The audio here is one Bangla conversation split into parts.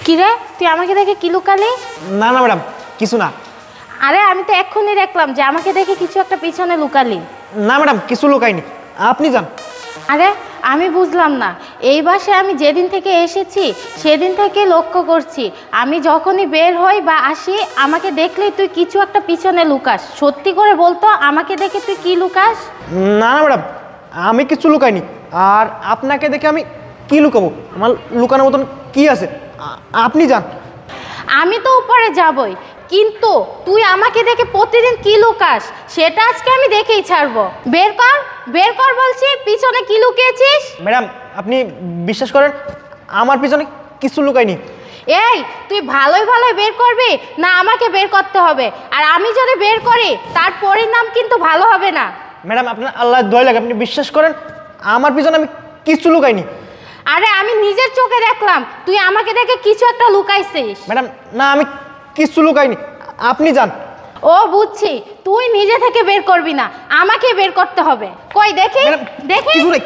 কি রে, তুই আমাকে দেখে কি লুকালি? না না ম্যাডাম, কিছু না। আরে আমি তো এক্ষুনি দেখলাম যে আমাকে দেখে কিছু একটা পিছনে লুকালি। না ম্যাডাম, কিছু লুকাইনি, আপনি যান। আরে আমি বুঝলাম না, এই বাসায় আমি যেদিন থেকে এসেছি সেদিন থেকে লক্ষ্য করছি আমি যখনই বের হই বা আসি আমাকে দেখলেই তুই কিছু একটা পিছনে লুকাস। সত্যি করে বলতো, আমাকে দেখে তুই কি লুকাস? না না ম্যাডাম, আমি কিছু লুকাইনি। আর আপনাকে দেখে আমি কি লুকাবো? আমার লুকানোর মতন কি আছে? আপনি যান। আমি তো উপরে যাবই, কিন্তু তুই আমাকে দেখে প্রতিদিন কি লুকাস সেটা আজকে আমি দেখেই ছাড়বো। বের কর, বের কর বলছি, পিছনে কি লুকিয়েছিস? ম্যাডাম, আপনি বিশ্বাস করেন, আমার পিছনে কিছু লুকাইনি। এই তুই ভালোই ভালোই বের করবি না আমাকে বের করতে হবে? আর আমি যদি বের করি তার পরিণাম কিন্তু ভালো হবে না। ম্যাডাম, আপনার আল্লাহ দয়া লাগে, আপনি বিশ্বাস করেন, আমার পিছনে আমি কিছু লুকাইনি। আরে আমি নিজের চোখে দেখলাম তুই আমাকে দেখে কিছু একটা লুকাইছিস। ম্যাডাম না, আমি কিছু লুকাইনি, আপনি যান। ও বুঝছি, তুই নিজে থেকে বের করবি না, আমাকে বের করতে হবে। কই দেখি, ম্যাডাম, দেখি। কিছু নেই।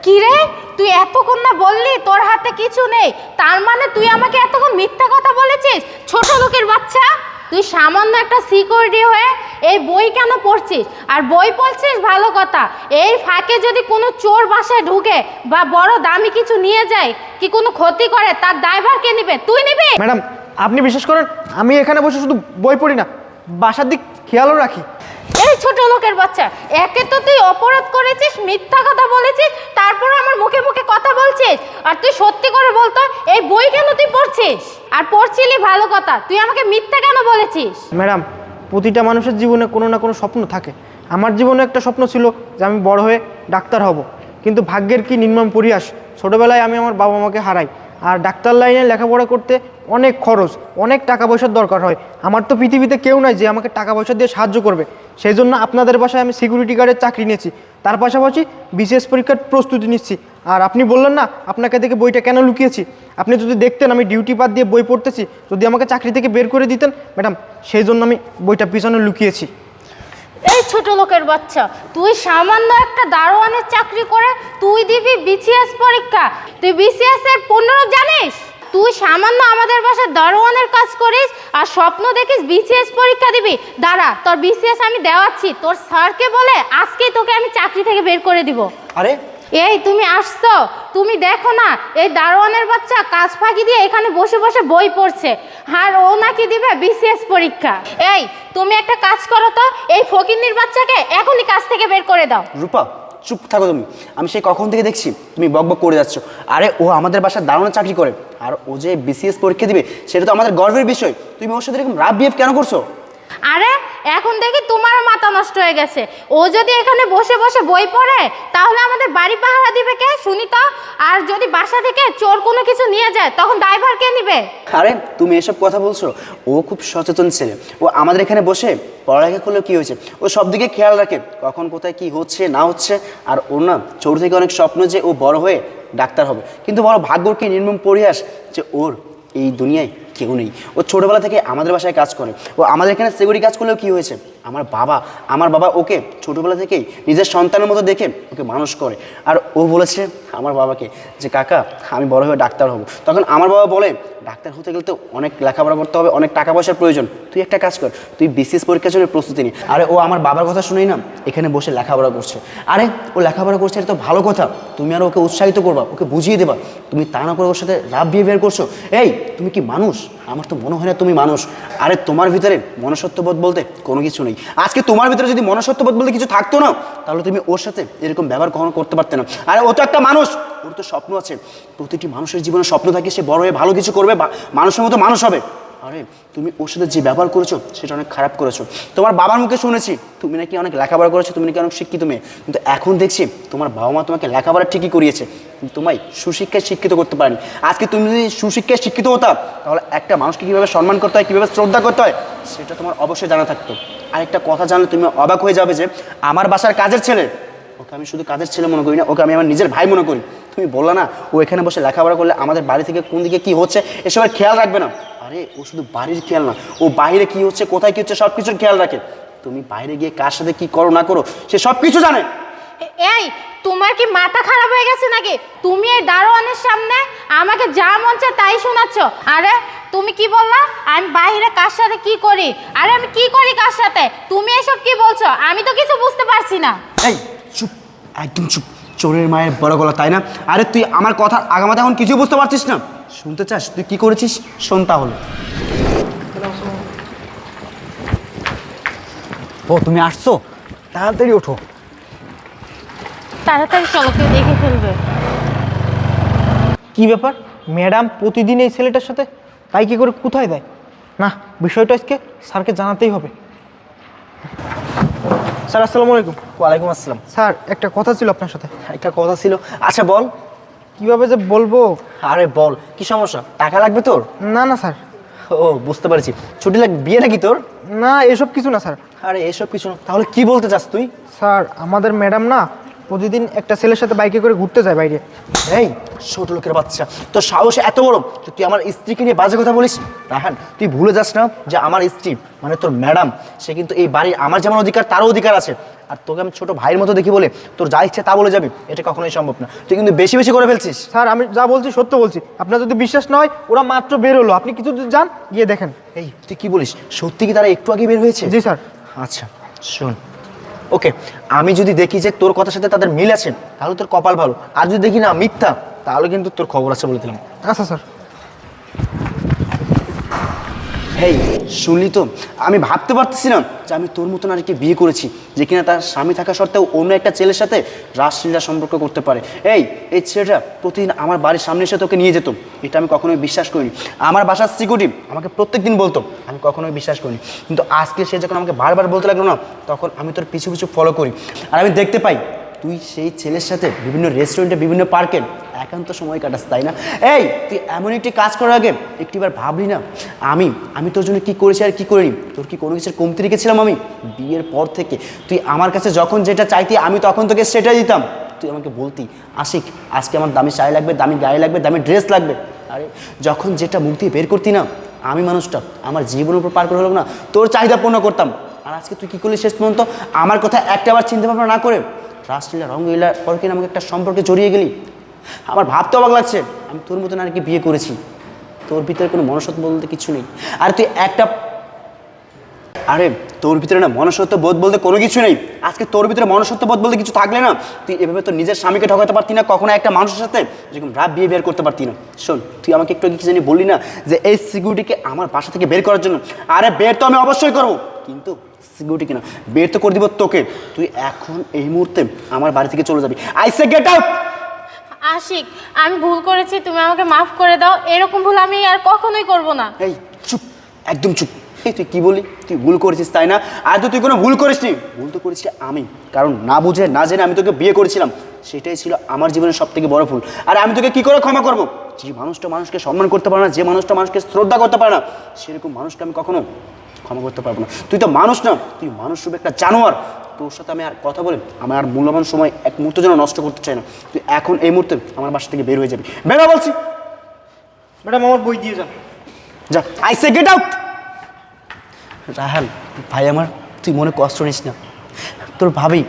কি রে, তুই এতক্ষণ না বললি তোর হাতে কিছু নেই, তার মানে তুই আমাকে এতক্ষণ মিথ্যা কথা বলেছিস? ছোট লোকের বাচ্চা, তুই সামান্য একটা সিকিউরিটি হয়ে এই বই কেন পড়ছিস? আর বই পড়ছিস ভালো কথা, এই ফাঁকে যদি কোনো চোর বাসায় ঢুকে বা বড় দামি কিছু নিয়ে যায়, কি কোনো ক্ষতি করে, তার দায়ভার কে নিবে? তুই নিবি? ম্যাডাম, আপনি বিশ্বাস করেন, আমি এখানে বসে শুধু বই পড়ি না, বাসার দিক খেয়ালও রাখি। এই ছোট লোকের বাচ্চা, একে তো তুই অপরাধ করেছিস, মিথ্যা কথা বলেছিস, তারপর আমার মুখে মুখে কথা বলছিস। আর তুই সত্যি করে বলতো, এই বই কেন তুই পড়ছিস? আর পড়ছিলি ভালো কথা, তুই আমাকে মিথ্যা কেন বলেছিস? ম্যাডাম, প্রতিটা মানুষের জীবনে কোনো না কোনো স্বপ্ন থাকে। আমার জীবনে একটা স্বপ্ন ছিল যে আমি বড় হয়ে ডাক্তার হব, কিন্তু ভাগ্যের কি নির্মম পরিহাস, ছোটোবেলায় আমি আমার বাবা মাকে হারাই। আর ডাক্তার লাইনে লেখাপড়া করতে অনেক খরচ, অনেক টাকা পয়সার দরকার হয়। আমার তো পৃথিবীতে কেউ নাই যে আমাকে টাকা পয়সা দিয়ে সাহায্য করবে। সেই জন্য আপনাদের বাসায় আমি সিকিউরিটি গার্ডের চাকরি নিয়েছি, তার পাশাপাশি বিশেষ পরীক্ষার প্রস্তুতি নিচ্ছি। আর আপনি বললেন না আপনাকে দেখে বইটা কেন লুকিয়েছি, আপনি যদি দেখতেন আমি ডিউটি বাদ দিয়ে বই পড়তেছি, যদি আমাকে চাকরি থেকে বের করে দিতেন ম্যাডাম, সেই জন্য আমি বইটা পিছনে লুকিয়েছি। এই ছোট লোকের বাচ্চা, তুই সামান্য একটা দারোয়ানের চাকরি করে তুই দিবি বিসিএস পরীক্ষা? তুই বিসিএস এর 15 জানিস? তুই সামান্য আমাদের বাসায় দারোয়ানের কাজ করিস আর স্বপ্ন দেখিস বিসিএস পরীক্ষা দিবি? দাঁড়া, তোর বিসিএস আমি দেওয়াচ্ছি, তোর স্যারকে বলে আজকেই তোকে আমি চাকরি থেকে বের করে দিব। আরে এই তুমি আসছো, তুমি দেখো না এই দারোয়ানের বাচ্চা কাজ ফাঁকি দিয়ে এখানে বসে বসে বই পড়ছে, আর ও নাকি দিবে বিসিএস পরীক্ষা। এই তুমি একটা কাজ করো তো, এই ফকিন্নির বাচ্চাকে এখনই কাজ থেকে বের করে দাও। রূপা, চুপ থাকো তুমি। আমি সেই কখন থেকে দেখছি তুমি বকবক করে যাচ্ছ। আরে ও আমাদের বাসায় দারুণ চাকরি করে, আর ও যে বিসিএস পরীক্ষা দিবে সেটা তো আমাদের গর্বের বিষয়। তুমি ওর সাথে এরকম রাফ বিহেভ কেন করছো? আরে এখন দেখি তোমারও মাথা নষ্ট হয়ে গেছে। ও যদি এখানে বসে বসে বই পড়ে তাহলে আমাদের বাড়ি পাহারা দিবে কে শুনি তো? আর যদি বাসা থেকে চোর কোনো কিছু নিয়ে যায় তখন ড্রাইভার কে নিবে? আরে তুমি এসব কথা বলছো? ও খুব সচেতন ছেলে, ও আমাদের এখানে বসে পড়ালেখা করলেও কী হয়েছে, ও সব দিকে খেয়াল রাখে, কখন কোথায় কি হচ্ছে না হচ্ছে। আর ওর না ছোট থেকে অনেক স্বপ্ন যে ও বড় হয়ে ডাক্তার হবে, কিন্তু বড় ভাগ্যর কি নির্মম পরিহাস যে ওর এই দুনিয়ায় কেউ নেই। ও ছোটোবেলা থেকে আমাদের বাসায় কাজ করে, ও আমাদের এখানে সিকিউরিটি কাজ করলেও কী হয়েছে, আমার বাবা ওকে ছোটোবেলা থেকেই নিজের সন্তানের মতো দেখে ওকে মানুষ করে। আর ও বলেছে আমার বাবাকে যে কাকা আমি বড় হয়ে ডাক্তার হব। তখন আমার বাবা বলে ডাক্তার হতে গেলে তো অনেক লেখাপড়া করতে হবে, অনেক টাকা পয়সার প্রয়োজন, তুই একটা কাজ কর, তুই বিসিএস পরীক্ষার জন্য প্রস্তুতি নি। আরে ও আমার বাবার কথা শুনেই না এখানে বসে লেখাপড়া করছে। আরে ও লেখাপড়া করছে, এটা তো ভালো কথা, তুমি আর ওকে উৎসাহিত করবা, ওকে বুঝিয়ে দেবা। তুমি তা না করে ওর সাথে রাফ বিহেভিয়ার করছো। এই তুমি কি মানুষ? আমার তো মনে হয় না তুমি মানুষ। আরে তোমার ভিতরে মনুষ্যত্ববোধ বলতে কোনো কিছু নেই। আজকে তোমার ভিতরে যদি মনুষ্যত্ববোধ বলতে কিছু থাকতো না তাহলে তুমি ওর সাথে এরকম ব্যবহার কখনো করতে পারতে না। আরে ও তো একটা মানুষ, ওর তো স্বপ্ন আছে। প্রতিটি মানুষের জীবনে স্বপ্ন থাকে সে বড় হয়ে ভালো কিছু করবে, মানুষের মতো মানুষ হবে। আরে তুমি ওর সাথে যে ব্যবহার করেছো সেটা অনেক খারাপ করেছো। তোমার বাবার মুখে শুনেছি তুমি নাকি অনেক লেখাপড়া করেছো, তুমি নাকি অনেক শিক্ষিত মেয়ে, কিন্তু এখন দেখছি তোমার বাবা মা তোমাকে লেখাপড়া ঠিকই করিয়েছে, কিন্তু তোমায় সুশিক্ষায় শিক্ষিত করতে পারেনি। আজকে তুমি যদি সুশিক্ষায় শিক্ষিত হতা তাহলে একটা মানুষকে কীভাবে সম্মান করতে হয়, কীভাবে শ্রদ্ধা করতে হয় সেটা তোমার অবশ্যই জানা থাকতো। আরেকটা কথা জানলে তুমি অবাক হয়ে যাবে যে আমার বাসার কাজের ছেলে, ওকে আমি শুধু কাজের ছেলে মনে করি না, ওকে আমি আমার নিজের ভাই মনে করি। তুমি বললা না ও এখানে বসে লেখাপড়া করলে আমাদের বাড়ি থেকে কোন দিকে কী হচ্ছে এসবের খেয়াল রাখবে না। আরে ও শুধু বাড়ির খেয়াল না, ও বাইরে কী হচ্ছে কোথায় কী হচ্ছে সব কিছুর খেয়াল রাখে। তুমি বাইরে গিয়ে কার সাথে কী করো না করো সে সব কিছু জানে। এই তোমার কি মাথা খারাপ হয়ে গেছে নাকি? তুমি এই দারোয়ানের সামনে আমাকে যা মন চায় তাই শোনাচ্ছ। আরে তুমি কি বললা আমি বাইরে কার সাথে কি করি? আরে আমি কি করি কার সাথে? তুমি এসব কি বলছো? আমি তো কিছু বুঝতে পারছি না। এই চুপ, একদম চুপ। চোরের মায়ের বড় গলা, তাই না? আরে তুই আমার কথা আগামাতে এখন কিছু বুঝতে পারছিস না? শুনতে চাস তুই কি করেছিস? শোন তাহলে। ও তুমি আসছো, তাড়াতাড়ি ওঠো। তাড়াতাড়ি চলো, কেউ দেখে ফেলবে। কি ব্যাপার, ম্যাডাম প্রতিদিন এই ছেলেটার সাথে বাইকে করে কোথায় দেয়? না, বিষয়টা আজকে স্যারকে জানাতেই হবে। স্যার আসসালামু আলাইকুম। ওয়ালাইকুম আসসালাম। স্যার একটা কথা ছিল আপনার সাথে। একটা কথা ছিল। আচ্ছা বল। কিভাবে যে বলবো? আরে বল, কি সমস্যা? টাকা লাগবে তোর? না না স্যার। ও বুঝতে পারছি, ছুটি লাগবে, বিয়ে নাকি তোর? না এসব কিছু না স্যার। আরে এসব কিছু না, তাহলে কি বলতে চাস তুই? স্যার আমাদের ম্যাডাম না প্রতিদিন একটা ছেলের সাথে বাইকে করে ঘুরতে যায় বাইরে। এই ছোট লোকের বাচ্চা, তোর সাহস এত বড় যে তুই আমার স্ত্রীকে নিয়ে বাজে কথা বলিস? রাহান, তুই ভুলে যাস না যে আমার স্ত্রী মানে তোর ম্যাডাম, সে কিন্তু এই বাড়ির আমার যেমন অধিকার তারও অধিকার আছে। আর তোকে আমি ছোট ভাইয়ের মতো দেখি বলে তোর যা ইচ্ছে তা বলে যাবি, এটা কখনোই সম্ভব না। তুই কিন্তু বেশি বেশি করে ফেলছিস। স্যার আমি যা বলছি সত্য বলছি, আপনার যদি বিশ্বাস না হয় ওরা মাত্র বের হলো, আপনি কিছু যদি যান গিয়ে দেখেন। এই তুই কি বলিস? সত্যি কি তারা একটু আগে বের হয়েছে? জি স্যার। আচ্ছা শোন, ওকে, আমি যদি দেখি যে তোর কথার সাথে তাদের মিল আছে তাহলে তোর কপাল ভালো, আর যদি দেখি না মিথ্যা তাহলে কিন্তু তোর খবর আছে বলে দিলাম। আচ্ছা স্যার। হেই শুনলি তো, আমি ভাবতে পারতেছি না যে আমি তোর মতন আরেকটি বিয়ে করেছি যে কিনা তার স্বামী থাকা সত্ত্বেও অন্য একটা ছেলের সাথে রাসলীলা সম্পর্ক করতে পারে। এই ছেলেটা প্রতিদিন আমার বাড়ির সামনে এসে তোকে নিয়ে যেত, এটা আমি কখনোই বিশ্বাস করিনি। আমার বাসার সিকিউরিটি আমাকে প্রত্যেক দিন বলতো, আমি কখনোই বিশ্বাস করিনি। কিন্তু আজকে সে যখন আমাকে বারবার বলতে লাগলো না, তখন আমি তোর পিছু পিছু ফলো করি। আর আমি দেখতে পাই তুই সেই ছেলের সাথে বিভিন্ন রেস্টুরেন্টে বিভিন্ন পার্কে একান্ত সময় কাটাস, তাই না? এই তুই এমন একটি কাজ করার আগে একটিবার ভাবলি না আমি তোর জন্য কি করেছি আর কি করিনি? তোর কি কোনো কিছুর কমতি রেখেছিলাম? আমি বিয়ের পর থেকে তুই আমার কাছে যখন যেটা চাইতি আমি তখন তোকে সেটাই দিতাম। তুই আমাকে বলতি আশিক আজকে আমার দামি শাড়ি লাগবে, দামি গাড়ি লাগবে, দামি ড্রেস লাগবে। আরে যখন যেটা মুখ দিয়ে বের করতি না, আমি মানুষটা আমার জীবনের উপর পার করে হলো না তোর চাহিদা পূর্ণ করতাম। আর আজকে তুই কী করলি শেষ পর্যন্ত? আমার কথা একটা বার চিন্তা ভাবনা না করে রাসলীলা রঙলীলার পর কিনা আমাকে একটা সম্পর্কে জড়িয়ে গেলি। আমার ভাবতে অবাক লাগছে আমি তোর মতন আর কি বিয়ে করেছি। তোর ভিতরে কোনো মনুষ্যত্ব বলতে কিছু নেই। আর তুই তোর ভিতরে না মনুষ্যত্ব বোধ বলতে কোনো কিছু নেই। আজকে তোর ভিতরে মনুষ্যত্ব বোধ বলতে কিছু থাকলে না তুই এভাবে তোর নিজের স্বামীকে ঠকাতে পারতি না, কখনো একটা মানুষের সাথে যেরকম রাত বিয়ে করতে পারতি না। শোন, তুই আমাকে একটু কি জানি বললি না যে এই সিকিউরিটিকে আমার বাসা থেকে বের করার জন্য? আরে বের তো আমি অবশ্যই করবো, কিন্তু সিকিউরিটি কিনা বের তো করে দিব তোকে। তুই এখন এই মুহূর্তে আমার বাড়ি থেকে চলে যাবি। I say get out. Ashiq আমি ভুল করেছি, তুমি আমাকে মাফ করে দাও। এরকম ভুল আমি আর কখনোই করব না। এই চুপ, একদম চুপ। এই তুই কি বলি? তুই ভুল করেছিস তাই না? আর তো তুই কোনো ভুল করিসনি, ভুল তো করেছি আমি। কারণ না বুঝে না জেনে আমি তোকে বিয়ে করেছিলাম, সেটাই ছিল আমার জীবনের সব থেকে বড় ভুল। আর আমি তোকে কি করে ক্ষমা করবো? যে মানুষটা মানুষকে সম্মান করতে পারে না, যে মানুষটা মানুষকে শ্রদ্ধা করতে পারে না, সেরকম মানুষকে আমি কখনো ক্ষমা করতে পারবো না। তুই তো মানুষ না, তুই মানুষ রূপে একটা জানোয়ার। তোর সাথে আমি আর কথা বলে আমার আর মূল্যবান সময় এক মুহূর্ত যেন নষ্ট করতে চাই না। তুই এখন এই মুহূর্তে আমার বাসা থেকে বের হয়ে যাবি। বেরো বলছি। ম্যাডাম আমার বই দিয়ে যান। যা, আই সে গেট আউট। রাহাল ভাই আমার, তুই মনে কষ্ট নিস না। তোর ভাবি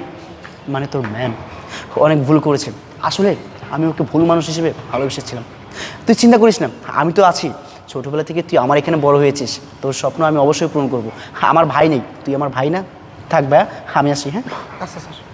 মানে তোর ম্যাম অনেক ভুল করেছে। আসলে আমি ওকে ভুল মানুষ হিসেবে ভালোবেসেছিলাম। তুই চিন্তা করিস না, আমি তো আছি। ছোটোবেলা থেকে তুই আমার এখানে বড় হয়েছিস, তোর স্বপ্ন আমি অবশ্যই পূরণ করবো। আমার ভাই নেই, তুই আমার ভাই না? থাক ভাইয়া, আমি আসি। হ্যাঁ আচ্ছা স্যার।